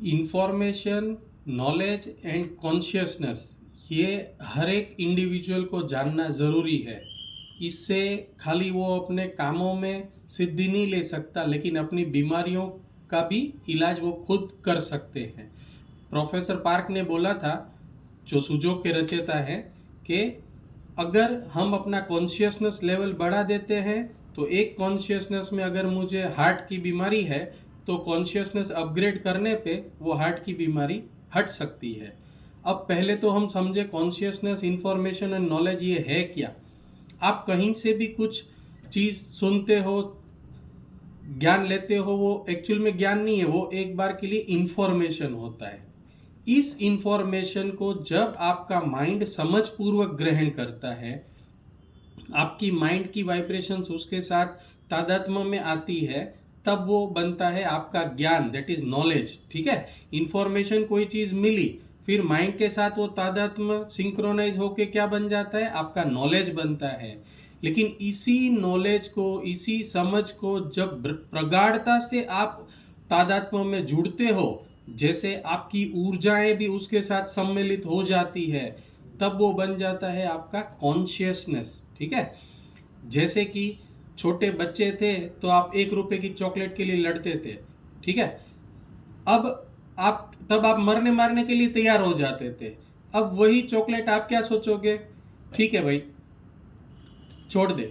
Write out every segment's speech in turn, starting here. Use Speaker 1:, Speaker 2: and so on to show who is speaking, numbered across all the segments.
Speaker 1: Information, knowledge and consciousness, ये हर एक individual को जानना ज़रूरी है। इससे खाली वो अपने कामों में सिद्धि नहीं ले सकता, लेकिन अपनी बीमारियों का भी इलाज वो खुद कर सकते हैं। प्रोफेसर पार्क ने बोला था, जो सुजो के रचयिता है, कि अगर हम अपना कॉन्शियसनेस लेवल बढ़ा देते हैं तो एक कॉन्शियसनेस में अगर मुझे हार्ट की बीमारी है तो कॉन्शियसनेस अपग्रेड करने पे वो हार्ट की बीमारी हट सकती है। अब पहले तो हम समझे कॉन्शियसनेस, इंफॉर्मेशन एंड नॉलेज ये है क्या। आप कहीं से भी कुछ चीज़ सुनते हो, ज्ञान लेते हो, वो एक्चुअल में ज्ञान नहीं है, वो एक बार के लिए इंफॉर्मेशन होता है। इस इंफॉर्मेशन को जब आपका माइंड समझपूर्वक ग्रहण करता है, आपकी माइंड की वाइब्रेशंस उसके साथ तादात्म्य में आती है, तब वो बनता है आपका ज्ञान, दैट इज नॉलेज। ठीक है, इंफॉर्मेशन कोई चीज़ मिली, फिर माइंड के साथ वो तादात्म्य सिंक्रोनाइज होके क्या बन जाता है, आपका नॉलेज बनता है। लेकिन इसी नॉलेज को, इसी समझ को जब प्रगाढ़ता से आप तादात्म्य में जुड़ते हो, जैसे आपकी ऊर्जाएं भी उसके साथ सम्मिलित हो जाती है, तब वो बन जाता है आपका कॉन्शियसनेस। ठीक है, जैसे कि छोटे बच्चे थे तो आप 1 रुपए की चॉकलेट के लिए लड़ते थे। ठीक है, अब आप मरने मारने के लिए तैयार हो जाते थे। अब वही चॉकलेट आप क्या सोचोगे, ठीक है भाई छोड़ दे।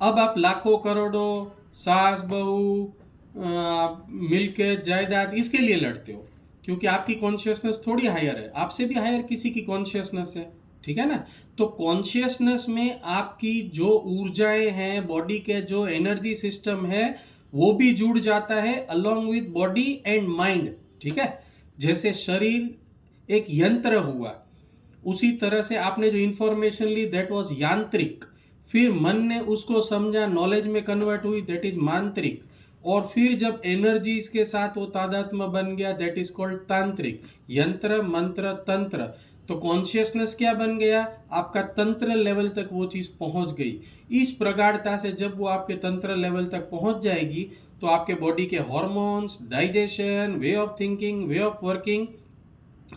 Speaker 1: अब आप लाखों करोड़ों, सास बहू, मिलके जायदाद, इसके लिए लड़ते हो, क्योंकि आपकी कॉन्शियसनेस थोड़ी हायर है, आपसे भी हायर किसी की कॉन्शियसनेस है। ठीक है ना, तो कॉन्शियसनेस में आपकी जो ऊर्जाएं हैं, बॉडी के जो एनर्जी सिस्टम है, वो भी जुड़ जाता है along with body and mind. ठीक है, जैसे शरीर एक यंत्र हुआ, उसी तरह से आपने जो इंफॉर्मेशन ली दैट वाज यांत्रिक, फिर मन ने उसको समझा, नॉलेज में कन्वर्ट हुई, दैट इज मांत्रिक, और फिर जब एनर्जीज के साथ वो तादात्म्य बन गया, दैट इज कॉल्ड तांत्रिक। यंत्र, मंत्र, तंत्र। तो कॉन्शियसनेस क्या बन गया, आपका तंत्र लेवल तक वो चीज पहुंच गई। इस प्रगाढ़ता से जब वो आपके तंत्र लेवल तक पहुंच जाएगी तो आपके बॉडी के hormones, digestion, way of thinking, way of working,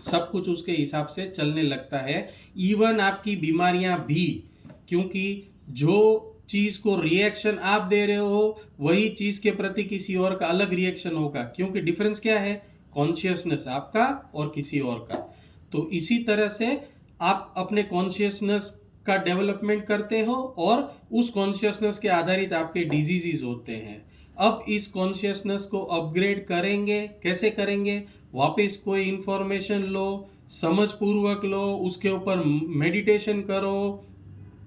Speaker 1: सब कुछ उसके हिसाब से चलने लगता है। इवन आपकी बीमारियां भी, क्योंकि जो चीज को रिएक्शन आप दे रहे हो वही चीज के प्रति किसी और का अलग रिएक्शन होगा, क्योंकि डिफरेंस क्या है, कॉन्शियसनेस आपका और किसी और का। तो इसी तरह से आप अपने कॉन्शियसनेस का डेवलपमेंट करते हो और उस कॉन्शियसनेस के आधारित आपके डिजीजेस होते हैं। अब इस कॉन्शियसनेस को अपग्रेड करेंगे, कैसे करेंगे, वापस कोई इंफॉर्मेशन लो, समझपूर्वक लो, उसके ऊपर मेडिटेशन करो,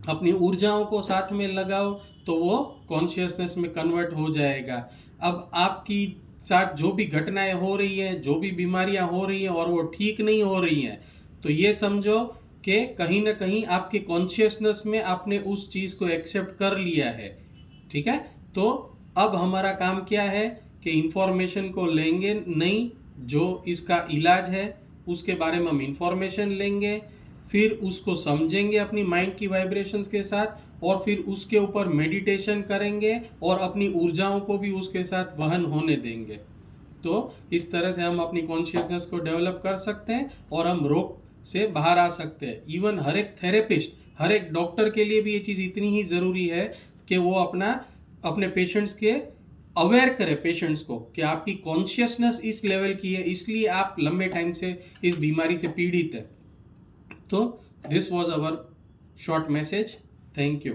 Speaker 1: अपनी ऊर्जाओं को साथ में लगाओ, तो वो कॉन्शियसनेस में कन्वर्ट हो जाएगा। अब आपकी साथ जो भी घटनाएं हो रही हैं, जो भी बीमारियां हो रही हैं और वो ठीक नहीं हो रही हैं, तो ये समझो कि कहीं ना कहीं आपके कॉन्शियसनेस में आपने उस चीज़ को एक्सेप्ट कर लिया है। ठीक है, तो अब हमारा काम क्या है कि इंफॉर्मेशन को लेंगे नहीं, जो इसका इलाज है उसके बारे में हम इंफॉर्मेशन लेंगे, फिर उसको समझेंगे अपनी माइंड की वाइब्रेशंस के साथ, और फिर उसके ऊपर मेडिटेशन करेंगे और अपनी ऊर्जाओं को भी उसके साथ वहन होने देंगे। तो इस तरह से हम अपनी कॉन्शियसनेस को डेवलप कर सकते हैं और हम रोग से बाहर आ सकते हैं। इवन हर एक थेरेपिस्ट, हर एक डॉक्टर के लिए भी ये चीज़ इतनी ही ज़रूरी है कि वो अपने पेशेंट्स के अवेयर करे, पेशेंट्स को, कि आपकी कॉन्शियसनेस इस लेवल की है, इसलिए आप लंबे टाइम से इस बीमारी से पीड़ित है। तो this was our short message. Thank you.